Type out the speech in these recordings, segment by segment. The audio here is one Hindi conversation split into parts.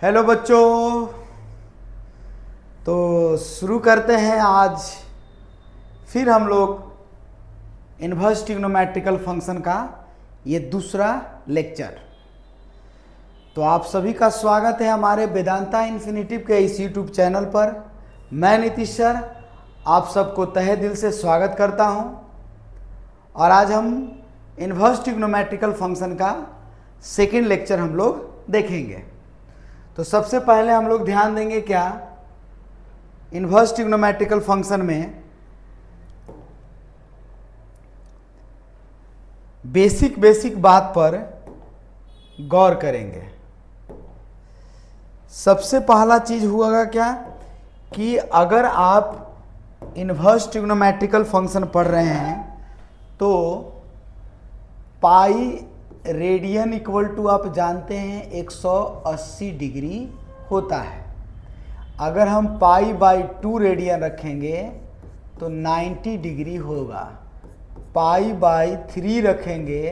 हेलो बच्चों। तो शुरू करते हैं आज फिर हम लोग इन्वर्स ट्रिग्नोमेट्रिकल फंक्शन का ये दूसरा लेक्चर। तो आप सभी का स्वागत है हमारे वेदांता इन्फिनिटिव के इस यूट्यूब चैनल पर। मैं नीतीश सर आप सबको तहे दिल से स्वागत करता हूं। और आज हम इन्वर्स ट्रिग्नोमेट्रिकल फंक्शन का सेकेंड लेक्चर हम लोग देखेंगे। तो सबसे पहले हम लोग ध्यान देंगे क्या, इन्वर्स ट्रिग्नोमेट्रिकल फंक्शन में बेसिक बात पर गौर करेंगे। सबसे पहला चीज हुआ क्या कि अगर आप इन्वर्स ट्रिग्नोमेट्रिकल फंक्शन पढ़ रहे हैं तो पाई रेडियन इक्वल टू आप जानते हैं 180 डिग्री होता है। अगर हम पाई बाई 2 रेडियन रखेंगे तो 90 डिग्री होगा। पाई बाई 3 रखेंगे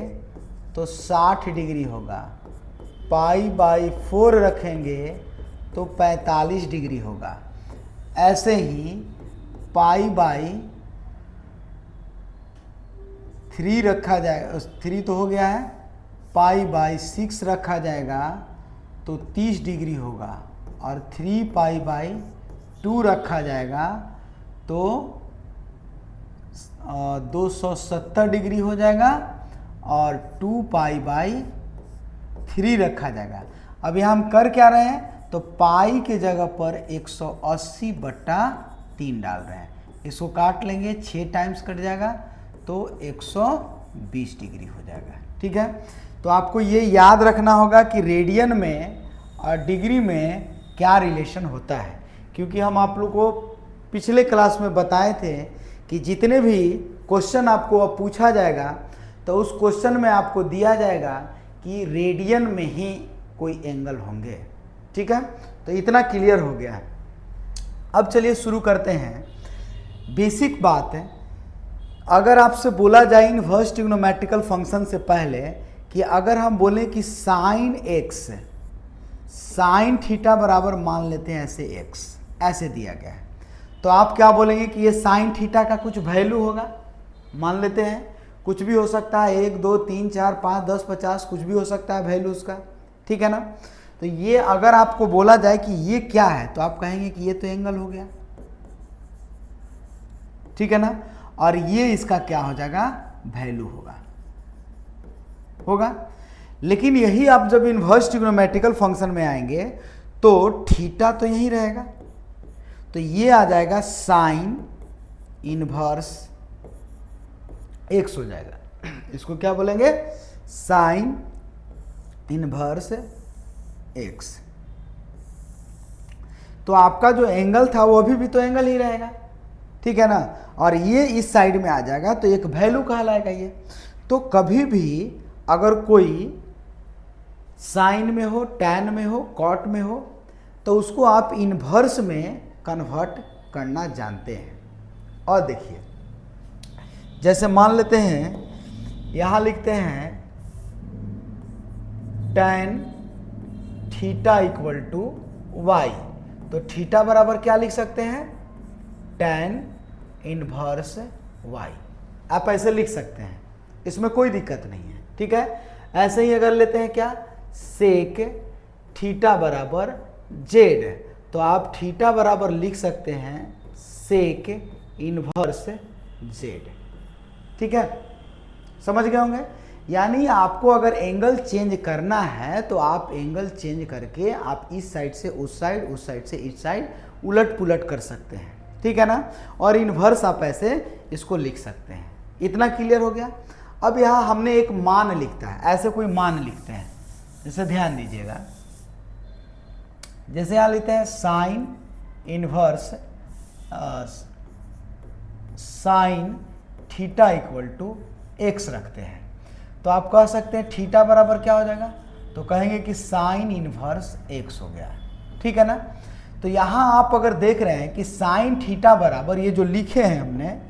तो 60 डिग्री होगा। पाई बाई 4 रखेंगे तो 45 डिग्री होगा। ऐसे ही पाई बाई 3 रखा जाएगा, 3 तो हो गया है, पाई बाई 6 रखा जाएगा तो 30 डिग्री होगा। और 3 पाई बाई 2 रखा जाएगा तो 270 डिग्री हो जाएगा। और 2 पाई बाई 3 रखा जाएगा। अब यहाँ हम कर क्या रहे हैं, तो पाई के जगह पर 180/3 डाल रहे हैं। इसको काट लेंगे, 6 टाइम्स कट जाएगा तो 120 डिग्री हो जाएगा। ठीक है, तो आपको ये याद रखना होगा कि रेडियन में और डिग्री में क्या रिलेशन होता है, क्योंकि हम आप लोग को पिछले क्लास में बताए थे कि जितने भी क्वेश्चन आपको अब पूछा जाएगा तो उस क्वेश्चन में आपको दिया जाएगा कि रेडियन में ही कोई एंगल होंगे। ठीक है, तो इतना क्लियर हो गया है। अब चलिए शुरू करते हैं। बेसिक बात है, अगर आपसे बोला जाए इन्वर्स ट्रिग्नोमेट्रिकल फंक्शन से पहले कि अगर हम बोलें कि साइन एक्स, साइन थीटा बराबर मान लेते हैं ऐसे एक्स, ऐसे दिया गया है, तो आप क्या बोलेंगे कि ये साइन थीटा का कुछ वैल्यू होगा। मान लेते हैं कुछ भी हो सकता है, 1 2 3 4 5 10 50 कुछ भी हो सकता है वैल्यू उसका। ठीक है ना, तो ये अगर आपको बोला जाए कि ये क्या है तो आप कहेंगे कि ये तो एंगल हो गया। ठीक है ना, और ये इसका क्या हो जाएगा, वैल्यू होगा। लेकिन यही आप जब इन्वर्स ट्रिग्नोमेट्रिकल फंक्शन में आएंगे तो थीटा तो यही रहेगा, तो ये आ जाएगा साइन इन्वर्स एक्स हो जाएगा। इसको क्या बोलेंगे, साइन इन्वर्स एक्स। तो आपका जो एंगल था वो अभी भी तो एंगल ही रहेगा। ठीक है ना, और ये इस साइड में आ जाएगा तो एक वैल्यू कहलाएगा ये। तो कभी भी अगर कोई साइन में हो, टैन में हो, कॉट में हो तो उसको आप इन्वर्स में कन्वर्ट करना जानते हैं। और देखिए, जैसे मान लेते हैं यहाँ लिखते हैं tan theta equal to y, तो थीटा बराबर क्या लिख सकते हैं, टैन इन्वर्स वाई। आप ऐसे लिख सकते हैं, इसमें कोई दिक्कत नहीं है। ठीक है, ऐसे ही अगर लेते हैं क्या, सेक थीटा बराबर जेड, तो आप थीटा बराबर लिख सकते हैं सेक इन्वर्स जेड। ठीक है, समझ गए होंगे। यानी आपको अगर एंगल चेंज करना है तो आप एंगल चेंज करके आप इस साइड से उस साइड, उस साइड से इस साइड उलट पुलट कर सकते हैं। ठीक है ना, और इन्वर्स आप ऐसे इसको लिख सकते हैं। इतना क्लियर हो गया। अब यहाँ हमने एक मान लिखता है, ऐसे कोई मान लिखते हैं, जैसे ध्यान दीजिएगा, जैसे यहाँ लिखते हैं sine inverse sine theta equal to x रखते हैं, तो आप कह सकते हैं थीटा बराबर क्या हो जाएगा, तो कहेंगे कि साइन इन्वर्स एक्स हो गया। ठीक है ना, तो यहाँ आप अगर देख रहे हैं कि साइन थीटा बराबर, ये जो लिखे हैं हमने,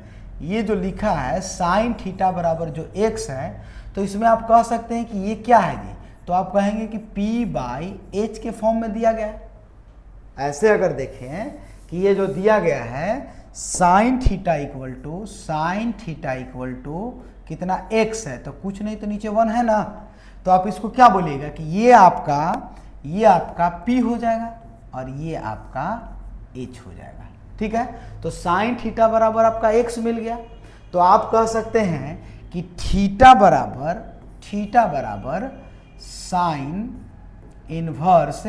ये जो लिखा है साइन थीटा बराबर जो एक्स है, तो इसमें आप कह सकते हैं कि ये क्या है जी, तो आप कहेंगे कि P बाई एच के फॉर्म में दिया गया है। ऐसे अगर देखें कि ये जो दिया गया है साइन थीटा इक्वल टू कितना x है, तो कुछ नहीं तो नीचे 1 है ना, तो आप इसको क्या बोलिएगा कि ये आपका P हो जाएगा और ये आपका h हो जाएगा। ठीक है, तो साइन थीटा बराबर आपका x मिल गया, तो आप कह सकते हैं कि थीटा बराबर साइन इनवर्स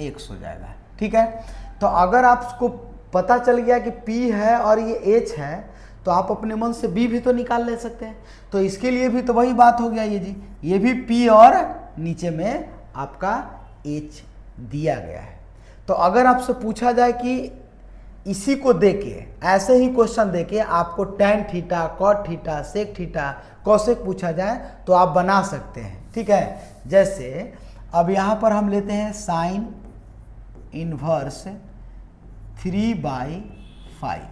x हो जाएगा। ठीक है, तो अगर आपको पता चल गया कि P है और ये h है, तो आप अपने मन से B भी तो निकाल ले सकते हैं। तो इसके लिए भी तो वही बात हो गया ये जी, ये भी P और नीचे में आपका h दिया गया है। तो अगर आपसे पूछा जाए कि इसी को देके, ऐसे ही क्वेश्चन देके आपको tan theta, cot theta, sec theta, cosec पूछा जाए तो आप बना सकते हैं। ठीक है, जैसे अब यहाँ पर हम लेते हैं साइन इनवर्स 3/5,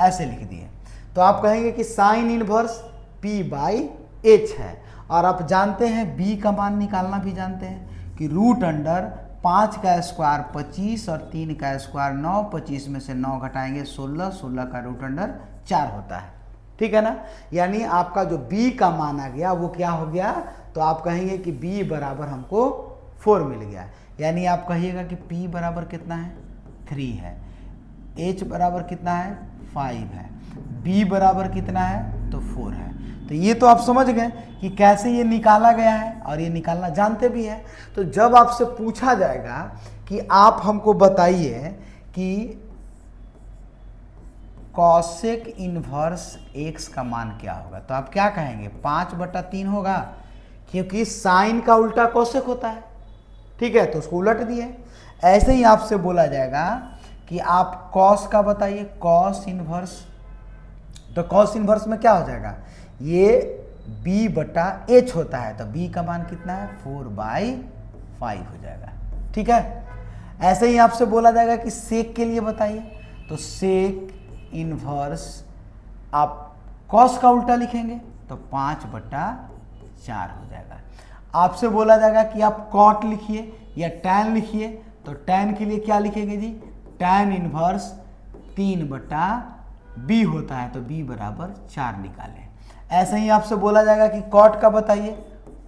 ऐसे लिख दिए, तो आप कहेंगे कि sine inverse P by H है, और आप जानते हैं B का मान निकालना भी जानते हैं कि रूट अंडर 5 का स्क्वायर 25 और 3 का स्क्वायर 9, 25 में से 9 घटाएंगे 16, 16 का रूट अंडर 4 होता है। ठीक है ना, यानी आपका जो B का मान आ गया वो क्या हो गया, तो आप कहेंगे कि B बराबर हमको 4 मिल गया, यानी आप कहिएगा कि P बराबर कितना है 3 है, H बराबर कितना है 5 है, B बराबर कितना है तो 4 है। तो ये तो आप समझ गए कि कैसे ये निकाला गया है, और ये निकालना जानते भी हैं। तो जब आपसे पूछा जाएगा कि आप हमको बताइए कि कॉसेक इनवर्स x का मान क्या होगा, तो आप क्या कहेंगे 5/3 होगा, क्योंकि साइन का उल्टा कॉसेक होता है। ठीक है, तो उसको उलट दिए। ऐसे ही आपसे बोला जाएगा कि आप कॉस का बताइए, कॉस इनवर्स, तो कॉस इनवर्स में क्या हो जाएगा, ये B/H होता है, तो B का मान कितना है 4/5 हो जाएगा। ठीक है, ऐसे ही आपसे बोला जाएगा कि सेक के लिए बताइए, तो सेक इनवर्स आप कॉस का उल्टा लिखेंगे तो 5/4 हो जाएगा। आपसे बोला जाएगा कि आप कॉट लिखिए या टैन लिखिए, तो टैन के लिए क्या लिखेंगे जी, टैन इनवर्स 3/B होता है, तो B बराबर 4 निकालें। ऐसे ही आपसे बोला जाएगा कि कॉट का बताइए,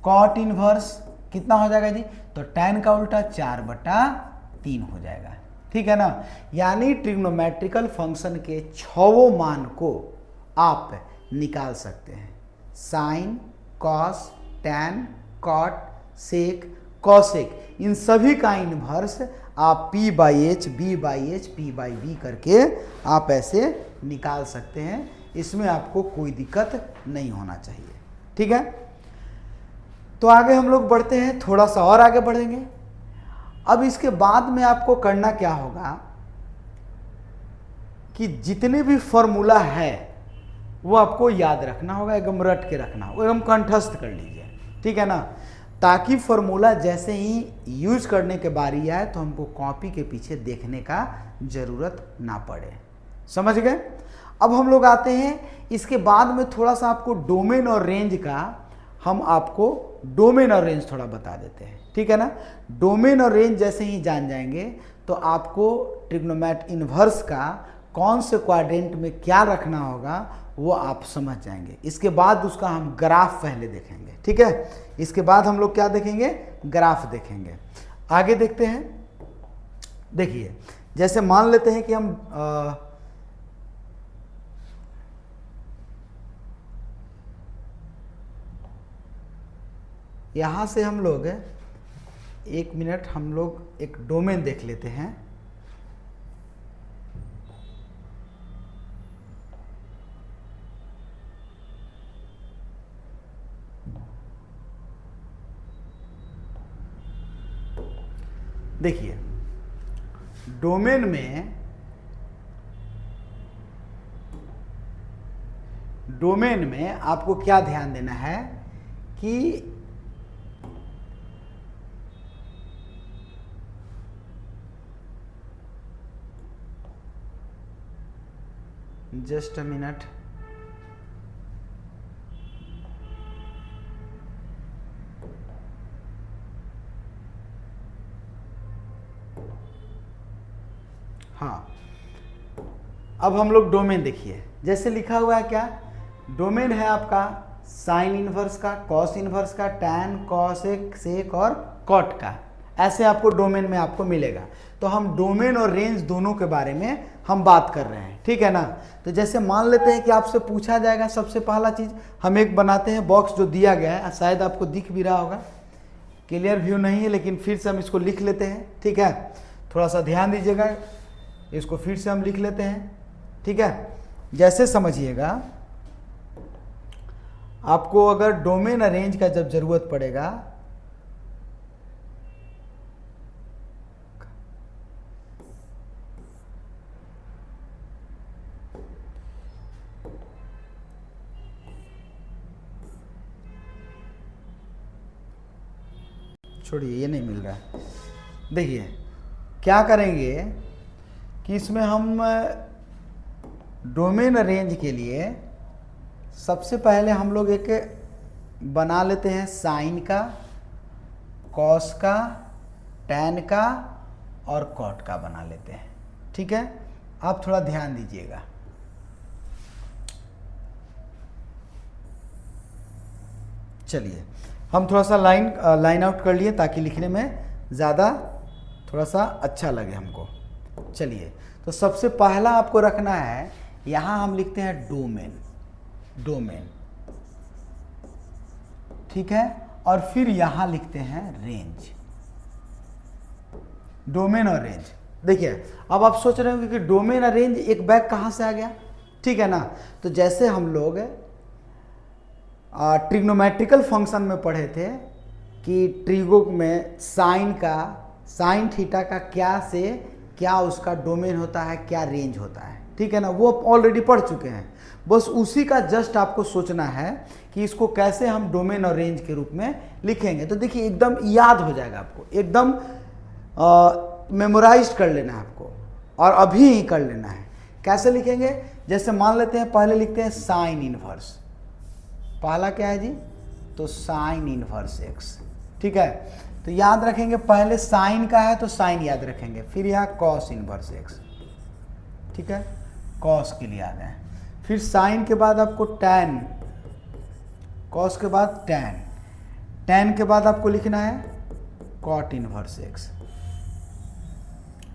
कॉट इनवर्स कितना हो जाएगा जी, तो टैन का उल्टा 4/3 हो जाएगा। ठीक है ना, यानी ट्रिग्नोमेट्रिकल फंक्शन के 6 मान को आप निकाल सकते हैं, साइन, कॉस, टैन, कॉट, सेक, कॉसेक, इन सभी का इनवर्स आप P/H, B/H, P/B करके आप ऐसे निकाल सकते हैं। इसमें आपको कोई दिक्कत नहीं होना चाहिए। ठीक है, तो आगे हम लोग बढ़ते हैं, थोड़ा सा और आगे बढ़ेंगे। अब इसके बाद में आपको करना क्या होगा कि जितने भी फॉर्मूला है वो आपको याद रखना होगा, एकदम रट के रखना होगा, एकदम कंठस्थ कर लीजिए। ठीक है ना, ताकि फॉर्मूला जैसे ही यूज करने के बारी आए तो हमको कॉपी के पीछे देखने का जरूरत ना पड़े। समझ गए। अब हम लोग आते हैं इसके बाद में थोड़ा सा आपको डोमेन और रेंज का, हम आपको डोमेन और रेंज थोड़ा बता देते हैं। ठीक है ना, डोमेन और रेंज जैसे ही जान जाएंगे तो आपको ट्रिग्नोमेट इनवर्स का कौन से क्वाड्रेंट में क्या रखना होगा वो आप समझ जाएंगे। इसके बाद उसका हम ग्राफ पहले देखेंगे। ठीक है, इसके बाद हम लोग क्या देखेंगे, ग्राफ देखेंगे। आगे देखते हैं। देखिए, जैसे मान लेते हैं कि हम यहाँ से हम लोग 1 मिनट हम लोग एक डोमेन देख लेते हैं। देखिए, डोमेन में आपको क्या ध्यान देना है कि जस्ट अ मिनट, हाँ, अब हम लोग डोमेन देखिए, जैसे लिखा हुआ है क्या, डोमेन है आपका साइन इनवर्स का, कॉस इनवर्स का, टैन, कॉसेक, सेक और कॉट का, ऐसे आपको डोमेन में आपको मिलेगा। तो हम डोमेन और रेंज दोनों के बारे में हम बात कर रहे हैं, ठीक है ना। तो जैसे मान लेते हैं कि आपसे पूछा जाएगा, सबसे पहला चीज हम एक बनाते हैं बॉक्स जो दिया गया है, शायद आपको दिख भी रहा होगा, क्लियर व्यू नहीं है लेकिन फिर से हम इसको लिख लेते हैं, ठीक है। थोड़ा सा ध्यान दीजिएगा, इसको फिर से हम लिख लेते हैं, ठीक है। जैसे समझिएगा, आपको अगर डोमेन और रेंज का जब जरूरत पड़ेगा, छोड़िए ये नहीं मिल रहा है, देखिए क्या करेंगे कि इसमें हम डोमेन रेंज के लिए सबसे पहले हम लोग एक बना लेते हैं साइन का, कॉस का, टैन का और कॉट का बना लेते हैं, ठीक है। आप थोड़ा ध्यान दीजिएगा, चलिए हम थोड़ा सा लाइन आउट कर लिए ताकि लिखने में ज़्यादा थोड़ा सा अच्छा लगे हमको। चलिए, तो सबसे पहला आपको रखना है, यहाँ हम लिखते हैं डोमेन, ठीक है, और फिर यहाँ लिखते हैं रेंज, डोमेन और रेंज। देखिए अब आप सोच रहे होंगे कि डोमेन और रेंज एक बैग कहाँ से आ गया, ठीक है ना। तो जैसे हम लोग ट्रिग्नोमेट्रिकल फंक्शन में पढ़े थे कि ट्रिगो में साइन थीटा का क्या से क्या उसका डोमेन होता है, क्या रेंज होता है, ठीक है ना, वो ऑलरेडी पढ़ चुके हैं। बस उसी का जस्ट आपको सोचना है कि इसको कैसे हम डोमेन और रेंज के रूप में लिखेंगे। तो देखिए एकदम याद हो जाएगा आपको, एकदम मेमोराइज कर लेना है आपको और अभी ही कर लेना है। कैसे लिखेंगे, जैसे मान लेते हैं पहले लिखते हैं साइन इनवर्स, पहला क्या है जी, तो साइन इनवर्स एक्स, ठीक है। तो याद रखेंगे पहले साइन का है तो साइन याद रखेंगे, फिर यहाँ कॉस इनवर्स एक्स, ठीक है, कॉस के लिए आ गए, फिर साइन के बाद आपको टैन, कॉस के बाद टैन, टैन के बाद आपको लिखना है कॉट इनवर्स एक्स,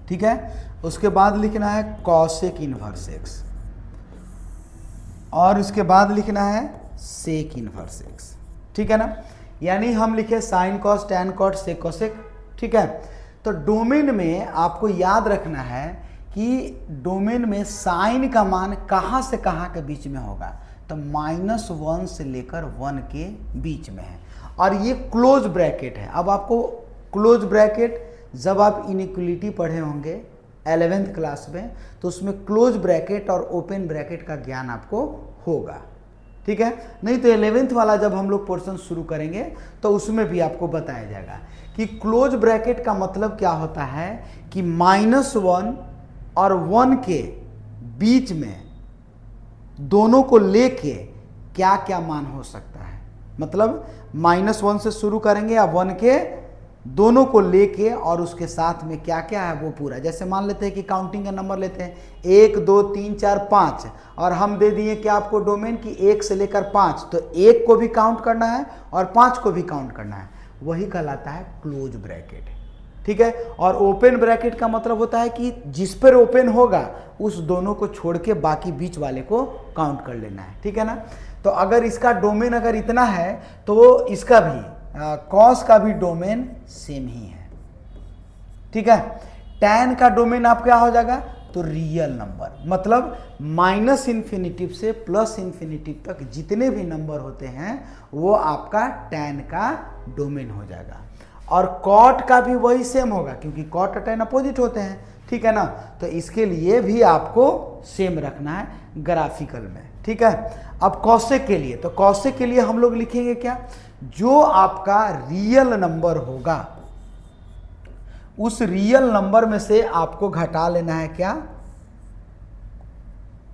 ठीक है। उसके बाद लिखना है कॉसेक इनवर्स एक्स और उसके बाद लिखना है सेक इनवर्स एक्स, ठीक है ना। यानी हम लिखे sine cos tan cot sec cosec, ठीक है। तो डोमेन में आपको याद रखना है कि डोमेन में साइन का मान कहाँ से कहाँ के बीच में होगा, तो -1 से लेकर 1 के बीच में है और ये क्लोज ब्रैकेट है। अब आपको क्लोज ब्रैकेट जब आप इनइक्वलिटी पढ़े होंगे 11th क्लास में, तो उसमें क्लोज ब्रैकेट और ओपन ब्रैकेट का ज्ञान आपको होगा, ठीक है। नहीं तो 11th वाला जब हम लोग पोर्शन शुरू करेंगे तो उसमें भी आपको बताया जाएगा कि क्लोज ब्रैकेट का मतलब क्या होता है कि -1 और 1 के बीच में दोनों को लेके क्या क्या मान हो सकता है। मतलब -1 से शुरू करेंगे या 1 के दोनों को लेके और उसके साथ में क्या क्या है वो पूरा। जैसे मान लेते हैं कि काउंटिंग का नंबर लेते हैं 1 2 3 4 5 और हम दे दिए कि आपको डोमेन की 1 से लेकर 5, तो 1 को भी काउंट करना है और 5 को भी काउंट करना है, वही कहलाता है क्लोज ब्रैकेट, ठीक है। और ओपन ब्रैकेट का मतलब होता है कि जिस पर ओपन होगा उस दोनों को छोड़ के बाकी बीच वाले को काउंट कर लेना है, ठीक है ना। तो अगर इसका डोमेन अगर इतना है तो इसका भी कॉस का भी डोमेन सेम ही है, ठीक है। टैन का डोमेन आप क्या हो जाएगा, तो रियल नंबर, मतलब -इन्फिनिटिव से +इन्फिनिटिव तक जितने भी नंबर होते हैं वो आपका टैन का डोमेन हो जाएगा। और कॉट का भी वही सेम होगा क्योंकि कॉट और टैन अपोजिट होते हैं, ठीक है ना। तो इसके लिए भी आपको सेम रखना है ग्राफिकल में, ठीक है। अब कॉसेक के लिए, तो कॉसेक के लिए हम लोग लिखेंगे क्या, जो आपका रियल नंबर होगा उस रियल नंबर में से आपको घटा लेना है क्या,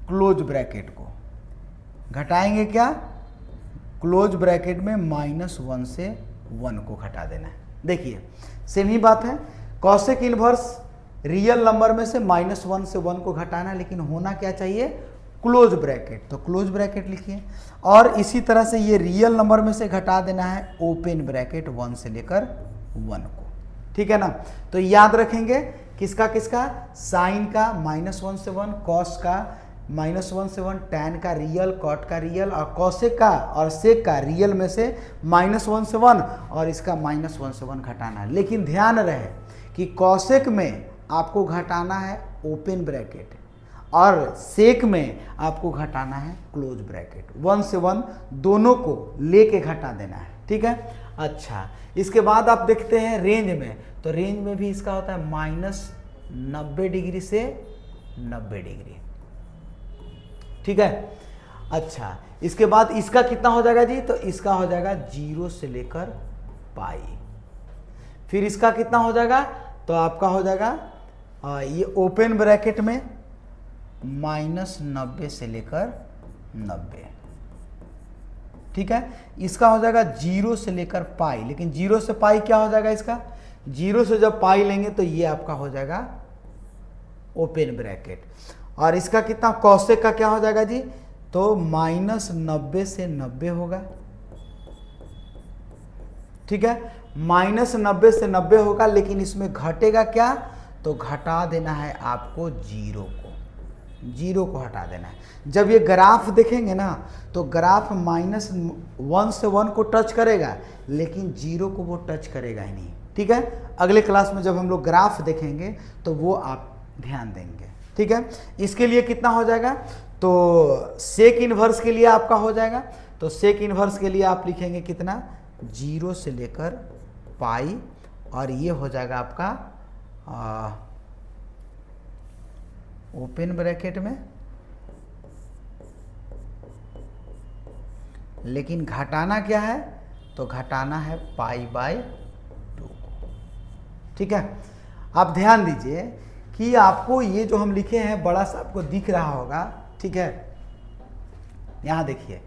क्लोज ब्रैकेट को घटाएंगे क्या, क्लोज ब्रैकेट में -1 से 1 को घटा देना है। देखिए सेम ही बात है, कॉसेक इनवर्स रियल नंबर में से -1 से 1 को घटाना है, लेकिन होना क्या चाहिए, क्लोज ब्रैकेट। तो क्लोज ब्रैकेट लिखिए। और इसी तरह से ये रियल नंबर में से घटा देना है ओपन ब्रैकेट 1 से लेकर 1 को, ठीक है ना। तो याद रखेंगे किसका किसका, साइन का -1 से 1, कॉस का -1 से 1, टैन का रियल, कॉट का रियल, और कॉसेक का और सेक का रियल में से -1 से 1 और इसका -1 से 1 घटाना है। लेकिन ध्यान रहे कि कॉसेक में आपको घटाना है ओपन ब्रैकेट और सेक में आपको घटाना है क्लोज ब्रैकेट। 1 से 1 दोनों को लेके घटा देना है, ठीक है। अच्छा, इसके बाद आप देखते हैं रेंज में, तो रेंज में भी इसका होता है -90 डिग्री से 90 डिग्री, ठीक है। अच्छा, इसके बाद इसका कितना हो जाएगा जी, तो इसका हो जाएगा 0 से लेकर पाई। फिर इसका कितना हो जाएगा, तो आपका हो जाएगा ये ओपन ब्रैकेट में -90 से लेकर 90, ठीक है। इसका हो जाएगा 0 से लेकर पाई, लेकिन 0 से पाई क्या हो जाएगा इसका, 0 से जब पाई लेंगे तो ये आपका हो जाएगा ओपन ब्रैकेट। और इसका कितना, कॉसेक का क्या हो जाएगा जी, तो -90 से 90 होगा, ठीक है। -90 से 90 होगा, लेकिन इसमें घटेगा क्या, तो घटा देना है आपको 0 को हटा देना है। जब ये ग्राफ देखेंगे ना, तो ग्राफ -1 से 1 को टच करेगा, लेकिन 0 को वो टच करेगा ही नहीं, ठीक है। अगले क्लास में जब हम लोग ग्राफ देखेंगे तो वो आप ध्यान देंगे, ठीक है। इसके लिए कितना हो जाएगा, तो सेक इनवर्स के लिए आपका हो जाएगा, तो सेक इनवर्स के लिए आप लिखेंगे कितना, 0 से लेकर पाई, और ये हो जाएगा आपका ओपन ब्रैकेट में, लेकिन घटाना क्या है, तो घटाना है π/2 को, ठीक है। आप ध्यान दीजिए कि आपको ये जो हम लिखे हैं बड़ा सा आपको दिख रहा होगा, ठीक है। यहाँ देखिए,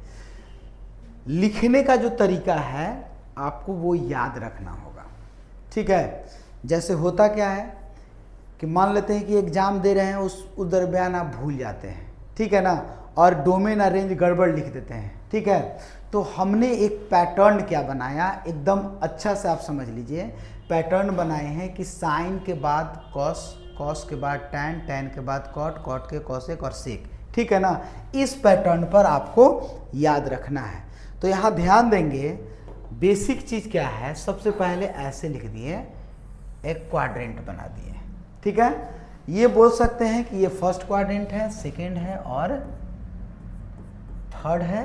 लिखने का जो तरीका है आपको वो याद रखना होगा, ठीक है। जैसे होता क्या है कि मान लेते हैं कि एग्जाम दे रहे हैं, उस दरमियान आप भूल जाते हैं, ठीक है ना, और डोमेन और रेंज गड़बड़ लिख देते हैं, ठीक है। तो हमने एक पैटर्न क्या बनाया, एकदम अच्छा से आप समझ लीजिए, पैटर्न बनाए हैं कि साइन के बाद कॉस, कॉस के बाद टैन, टैन के बाद कॉट, कॉट के कॉसेक और सेक, ठीक है ना। इस पैटर्न पर आपको याद रखना है। तो यहाँ ध्यान देंगे, बेसिक चीज़ क्या है, सबसे पहले ऐसे लिख दिए, एक क्वाड्रेंट बना दिए, ठीक है। ये बोल सकते हैं कि ये फर्स्ट क्वाड्रेंट है, सेकेंड है और थर्ड है,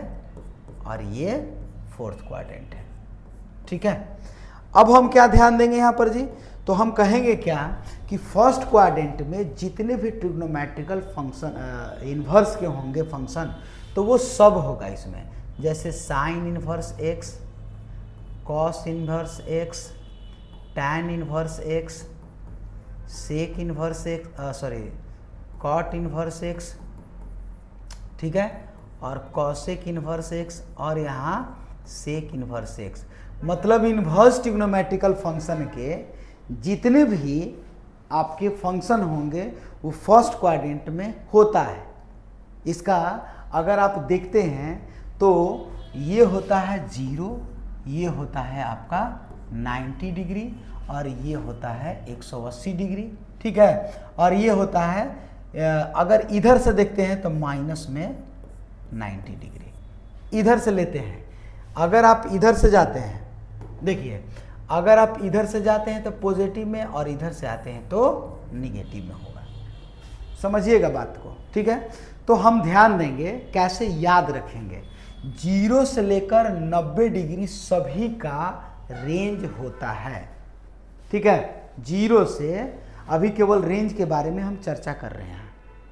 और ये फोर्थ क्वाड्रेंट है, ठीक है। अब हम क्या ध्यान देंगे यहाँ पर जी, तो हम कहेंगे क्या कि फर्स्ट क्वाड्रेंट में जितने भी ट्रिग्नोमेट्रिकल फंक्शन इन्वर्स के होंगे फंक्शन, तो वो सब होगा इसमें, जैसे sine inverse x, cos inverse x, tan inverse x, sec inverse x, cot inverse x, ठीक है, और कॉसेक इन्वर्स एक्स, और यहाँ सेक इन्वर्स एक्स। मतलब इन्वर्स ट्रिग्नोमेट्रिकल फंक्शन के जितने भी आपके फंक्शन होंगे वो फर्स्ट क्वाड्रेंट में होता है। इसका अगर आप देखते हैं तो ये होता है 0, ये होता है आपका 90 डिग्री, और ये होता है 180 डिग्री, ठीक है। और ये होता है, अगर इधर से देखते हैं तो माइनस में 90 डिग्री, इधर से लेते हैं। अगर आप इधर से जाते हैं, देखिए, अगर आप इधर से जाते हैं तो पॉजिटिव में, और इधर से आते हैं तो निगेटिव में होगा। समझिएगा बात को, ठीक है। तो हम ध्यान देंगे, कैसे याद रखेंगे, 0 से लेकर 90 डिग्री सभी का रेंज होता है, ठीक है। 0 से, अभी केवल रेंज के बारे में हम चर्चा कर रहे हैं,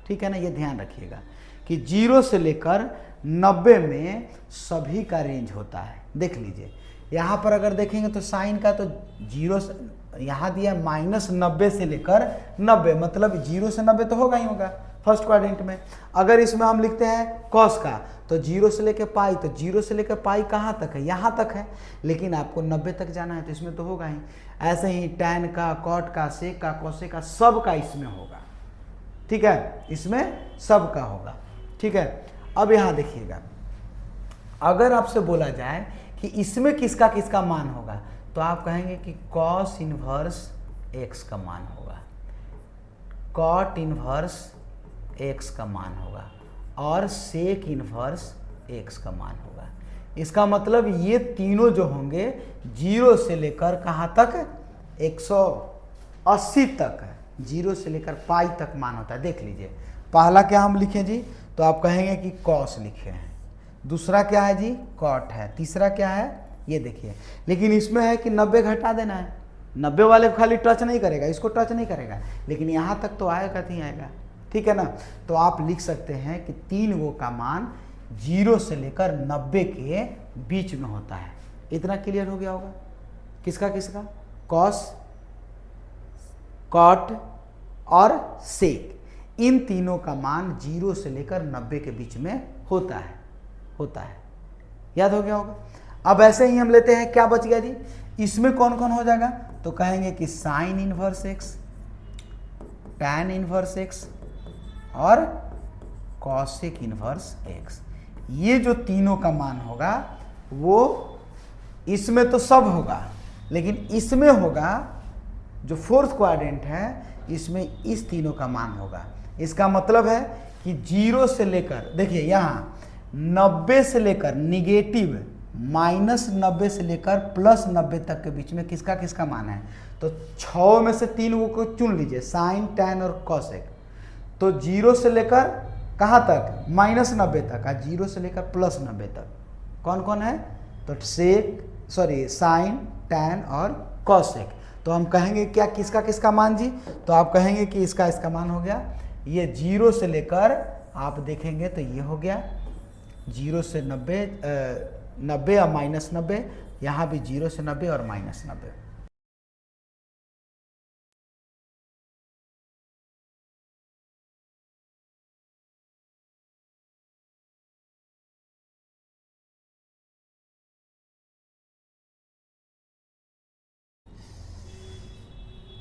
ठीक है ना, ये ध्यान रखिएगा कि 0 से लेकर 90 में सभी का रेंज होता है। देख लीजिए, यहाँ पर अगर देखेंगे तो साइन का तो 0 से, यहाँ दिया -90 से लेकर 90, मतलब 0 से 90 तो होगा ही होगा फर्स्ट क्वाड्रेंट में। अगर इसमें हम लिखते हैं कॉस का, तो 0 से लेकर पाई, तो 0 से लेकर पाई कहाँ तक है, यहाँ तक है, लेकिन आपको 90 तक जाना है तो इसमें तो होगा ही। ऐसे ही tan का, cot का, sec का, cosec का, सब का इसमें होगा, ठीक है, इसमें सब का होगा, ठीक है। अब यहाँ देखिएगा, अगर आपसे बोला जाए कि इसमें किसका किसका मान होगा, तो आप कहेंगे कि cos इनवर्स x का मान होगा, cot इनवर्स x का मान होगा और sec इनवर्स x का मान होगा। इसका मतलब ये तीनों जो होंगे 0 से लेकर कहाँ तक, 180 तक है, 0 से लेकर पाई तक मान होता है। देख लीजिए, पहला क्या हम लिखें जी, तो आप कहेंगे कि cos लिखे हैं, दूसरा क्या है जी, cot है, तीसरा क्या है, ये देखिए। लेकिन इसमें है कि 90 घटा देना है, 90 वाले को खाली टच नहीं करेगा, इसको टच नहीं करेगा, लेकिन यहाँ तक तो आएगा नहीं आएगा, ठीक है ना। तो आप लिख सकते हैं कि 3 गो का मान 0 से लेकर 90 के बीच में होता है। इतना क्लियर हो गया होगा, किसका किसका, cos, cot और sec, इन तीनों का मान 0 से लेकर 90 के बीच में होता है, याद हो गया होगा। अब ऐसे ही हम लेते हैं, क्या बच गया जी, इसमें कौन कौन हो जाएगा, तो कहेंगे कि sin inverse x, tan inverse x और cosec इनवर्स x। ये जो तीनों का मान होगा वो इसमें तो सब होगा, लेकिन इसमें होगा जो फोर्थ क्वाड्रेंट है, इसमें इस तीनों का मान होगा। इसका मतलब है कि 0 से लेकर, देखिए यहाँ 90 से लेकर निगेटिव -90 से लेकर +90 तक के बीच में किसका किसका मान है, तो 6 में से 3 को चुन लीजिए, साइन, टैन और कॉसेक। तो 0 से लेकर कहाँ तक, -90 तक, 0 से लेकर +90 तक कौन कौन है, तो साइन, टैन और कॉसेक। तो हम कहेंगे क्या, किसका किसका मान जी, तो आप कहेंगे कि इसका इसका मान हो गया, ये 0 से लेकर आप देखेंगे तो ये हो गया 0 से 90, 90 और -90, यहाँ भी 0 से 90 और -90।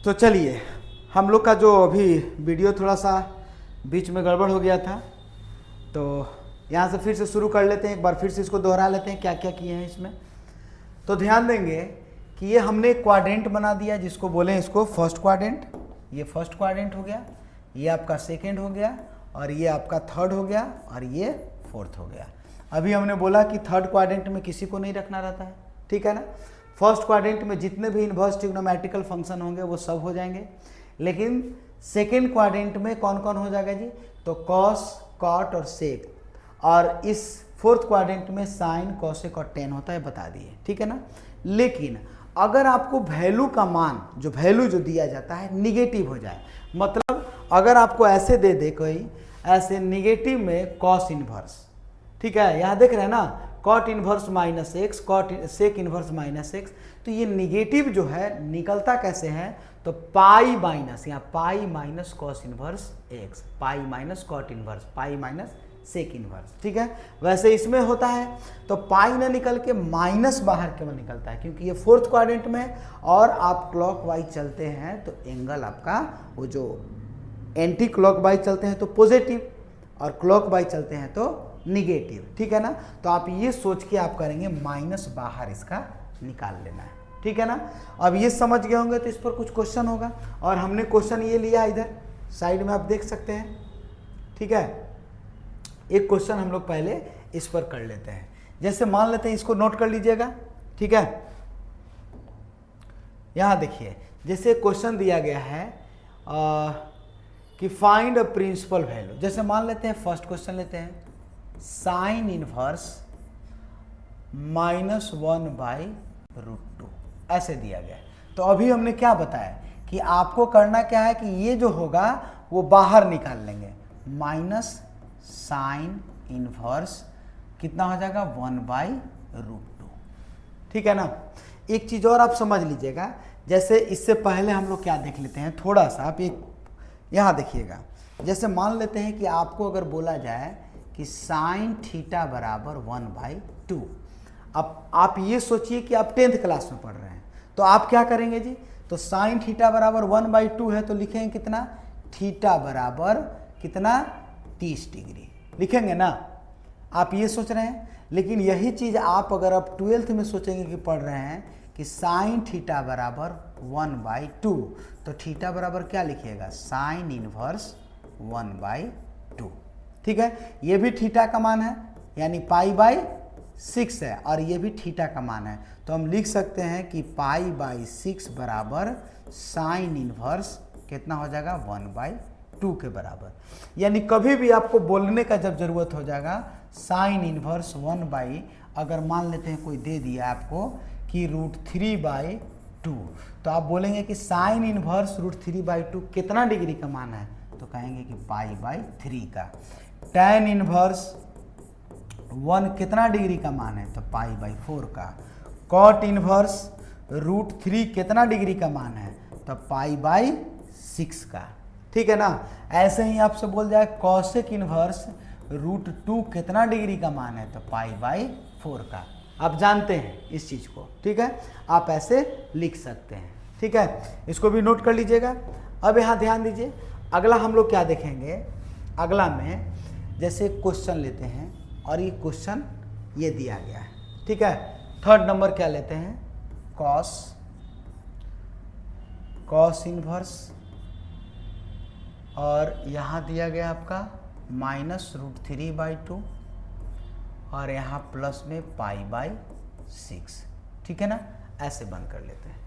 तो चलिए, हम लोग का जो अभी वीडियो थोड़ा सा बीच में गड़बड़ हो गया था, तो यहाँ से फिर से शुरू कर लेते हैं, एक बार फिर से इसको दोहरा लेते हैं क्या क्या किए हैं इसमें। तो ध्यान देंगे कि ये हमने क्वाड्रेंट बना दिया, जिसको बोले इसको फर्स्ट क्वाड्रेंट, ये फर्स्ट क्वाड्रेंट हो गया, ये आपका सेकेंड हो गया, और ये आपका थर्ड हो गया, और ये फोर्थ हो गया। अभी हमने बोला कि थर्ड क्वाड्रेंट में किसी को नहीं रखना रहता है, ठीक है ना। फर्स्ट क्वाड्रेंट में जितने भी इनवर्स ट्रिग्नोमेट्रिकल फंक्शन होंगे वो सब हो जाएंगे, लेकिन सेकेंड क्वाड्रेंट में कौन कौन हो जाएगा जी, तो कॉस, कॉट और सेक, और इस फोर्थ क्वाड्रेंट में साइन, कॉसेक और टेन होता है, बता दिए, ठीक है ना। लेकिन अगर आपको वैल्यू का मान, जो वैल्यू जो दिया जाता है निगेटिव हो जाए, मतलब अगर आपको ऐसे दे दे कोई, ऐसे निगेटिव में कॉस इनवर्स, ठीक है, यहाँ देख रहे हैं ना, cot inverse -x, cot sec inverse -x, तो ये निगेटिव जो है निकलता कैसे है, तो पाई माइनस, यहाँ pi minus cos inverse x, pi minus cot inverse, pi minus sec inverse, ठीक है। वैसे इसमें होता है तो पाई ना निकल के माइनस बाहर क्यों निकलता है, क्योंकि ये फोर्थ क्वाड्रेंट में, और आप क्लॉकवाइज चलते हैं तो एंगल आपका, वो जो एंटी क्लॉकवाइज चलते हैं तो पॉजिटिव, और क्लॉकवाइज चलते हैं तो निगेटिव, ठीक है ना। तो आप ये सोच के आप करेंगे माइनस बाहर इसका निकाल लेना है, ठीक है ना। अब ये समझ गए होंगे तो इस पर कुछ क्वेश्चन होगा, और हमने क्वेश्चन ये लिया इधर साइड में, आप देख सकते हैं, ठीक है। एक क्वेश्चन हम लोग पहले इस पर कर लेते हैं, जैसे मान लेते हैं, इसको नोट कर लीजिएगा, ठीक है। यहाँ देखिए, जैसे क्वेश्चन दिया गया है कि फाइंड अ प्रिंसिपल वैल्यू, जैसे मान लेते हैं फर्स्ट क्वेश्चन लेते हैं, साइन इनवर्स -1/√2 ऐसे दिया गया है। तो अभी हमने क्या बताया कि आपको करना क्या है कि ये जो होगा वो बाहर निकाल लेंगे, माइनस साइन इनवर्स कितना हो जाएगा 1/√2, ठीक है ना। एक चीज़ और आप समझ लीजिएगा, जैसे इससे पहले हम लोग क्या देख लेते हैं थोड़ा सा, आप एक यहाँ देखिएगा, जैसे मान लेते हैं कि आपको अगर बोला जाए कि कि साइन थीटा बराबर 1/2। अब आप ये सोचिए कि आप 10th क्लास में पढ़ रहे हैं, तो आप क्या करेंगे जी, तो साइन थीटा बराबर 1/2 है तो लिखेंगे कितना, थीटा बराबर कितना 30 डिग्री लिखेंगे ना। आप ये सोच रहे हैं, लेकिन यही चीज़ आप अगर आप 12th में सोचेंगे कि पढ़ रहे हैं कि साइन थीटा बराबर 1/2, तो थीटा बराबर क्या लिखिएगा, साइन इनवर्स 1/2। ठीक है, ये भी थीटा का मान है यानी π/6 है, और ये भी थीटा का मान है, तो हम लिख सकते हैं कि π/6 बराबर साइन इनवर्स कितना हो जाएगा, 1/2 के बराबर। यानी कभी भी आपको बोलने का जब जरूरत हो जाएगा साइन इनवर्स 1/, अगर मान लेते हैं कोई दे दिया आपको कि √3/2, तो आप बोलेंगे कि साइन इनवर्स √3/2 कितना डिग्री का मान है, तो कहेंगे कि π/3 का। tan इनवर्स 1 कितना डिग्री का मान है, तो π/4 का। cot इनवर्स √3 कितना डिग्री का मान है, तो π/6 का। ठीक है ना। ऐसे ही आपसे बोल जाए कॉसेक इनवर्स √2 कितना डिग्री का मान है, तो π/4 का। आप जानते हैं इस चीज़ को, ठीक है, आप ऐसे लिख सकते हैं। ठीक है, इसको भी नोट कर लीजिएगा। अब यहाँ ध्यान दीजिए, अगला हम लोग क्या देखेंगे, अगला में जैसे क्वेश्चन लेते हैं और ये क्वेश्चन ये दिया गया है। ठीक है, 3rd नंबर क्या लेते हैं, कॉस इनवर्स, और यहाँ दिया गया आपका -√3/2 और यहाँ प्लस में π/6। ठीक है ना, ऐसे बंद कर लेते हैं।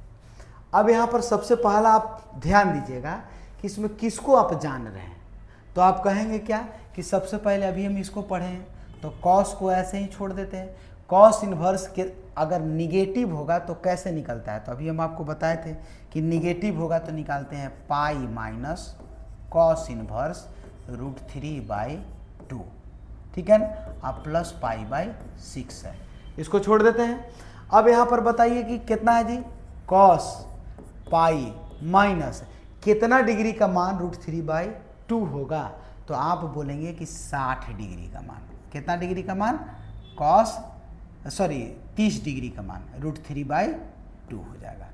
अब यहाँ पर सबसे पहला आप ध्यान दीजिएगा कि इसमें किसको आप जान रहे हैं, तो आप कहेंगे क्या कि सबसे पहले अभी हम इसको पढ़े हैं, तो कॉस को ऐसे ही छोड़ देते हैं। कॉस इनवर्स के अगर निगेटिव होगा तो कैसे निकलता है, तो अभी हम आपको बताए थे कि निगेटिव होगा तो निकालते हैं π - कॉस इनवर्स √3/2। ठीक है ना, अब प्लस π/6 है, इसको छोड़ देते हैं। अब यहाँ पर बताइए कि कितना है जी, कॉस पाई माइनस कितना डिग्री का मान √3/2 होगा, तो आप बोलेंगे कि 60 डिग्री का मान। कितना डिग्री का मान, 30 डिग्री का मान √3/2 हो जाएगा।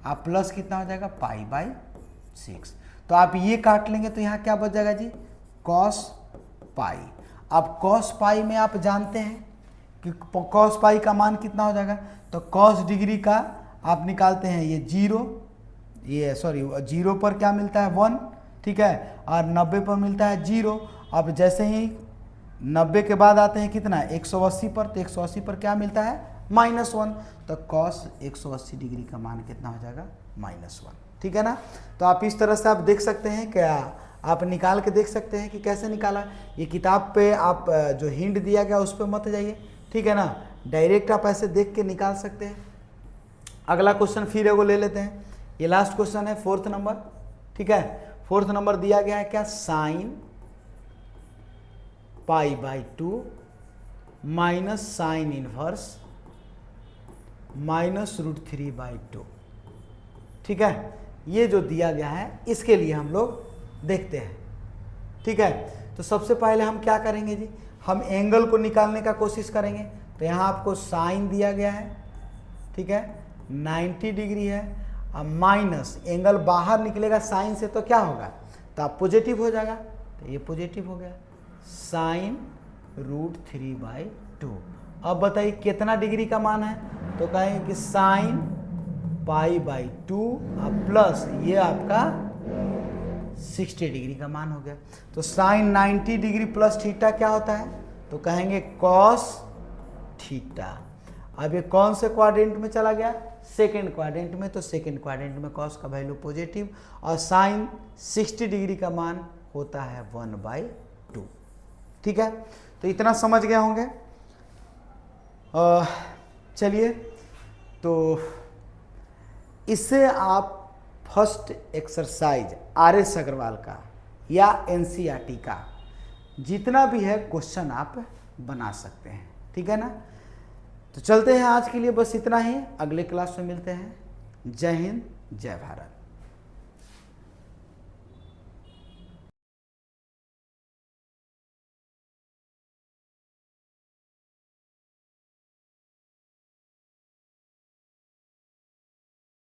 आप प्लस कितना हो जाएगा, π/6। तो आप ये काट लेंगे तो यहाँ क्या बच जाएगा जी, कॉस पाई। अब कॉस पाई में आप जानते हैं कि कॉस पाई का मान कितना हो जाएगा, तो कॉस डिग्री का आप निकालते हैं ये 0 पर क्या मिलता है 1, ठीक है, और 90 पर मिलता है 0। अब जैसे ही 90 के बाद आते हैं कितना 180 पर, तो 180 पर क्या मिलता है -1, तो कॉस 180 डिग्री का मान कितना हो जाएगा -1। ठीक है ना, तो आप इस तरह से आप देख सकते हैं, क्या आप निकाल के देख सकते हैं कि कैसे निकाला। ये किताब पे आप जो हिंट दिया गया उस पर मत जाइए, ठीक है ना, डायरेक्ट आप ऐसे देख के निकाल सकते हैं। अगला क्वेश्चन फिर एगो ले लेते हैं, ये लास्ट क्वेश्चन है 4th नंबर। ठीक है, 4th नंबर दिया गया है क्या, साइन π/2 माइनस साइन इनवर्स -√3/2। ठीक है, ये जो दिया गया है इसके लिए हम लोग देखते हैं। ठीक है, तो सबसे पहले हम क्या करेंगे जी, हम एंगल को निकालने का कोशिश करेंगे। तो यहाँ आपको साइन दिया गया है, ठीक है, 90 डिग्री है, अब माइनस एंगल बाहर निकलेगा साइन से तो क्या होगा, तो आप पॉजिटिव हो जाएगा, तो ये पॉजिटिव हो गया, साइन √3/2। अब बताइए कितना डिग्री का मान है, तो कहेंगे कि साइन π/2 अब प्लस ये आपका 60 डिग्री का मान हो गया। तो साइन 90 डिग्री प्लस थीटा क्या होता है, तो कहेंगे कॉस थीटा। अब ये कौन से क्वाड्रेंट में चला गया, सेकेंड क्वाड्रेंट में, तो सेकेंड क्वाड्रेंट में कॉस का वैल्यू पॉजिटिव और साइन 60 डिग्री का मान होता है 1/2। ठीक है, तो इतना समझ गए होंगे। चलिए, तो इससे आप फर्स्ट एक्सरसाइज RS अग्रवाल का या NCERT का जितना भी है क्वेश्चन आप बना सकते हैं। ठीक है ना, तो चलते हैं, आज के लिए बस इतना ही, अगले क्लास में मिलते हैं। जय हिंद, जय भारत।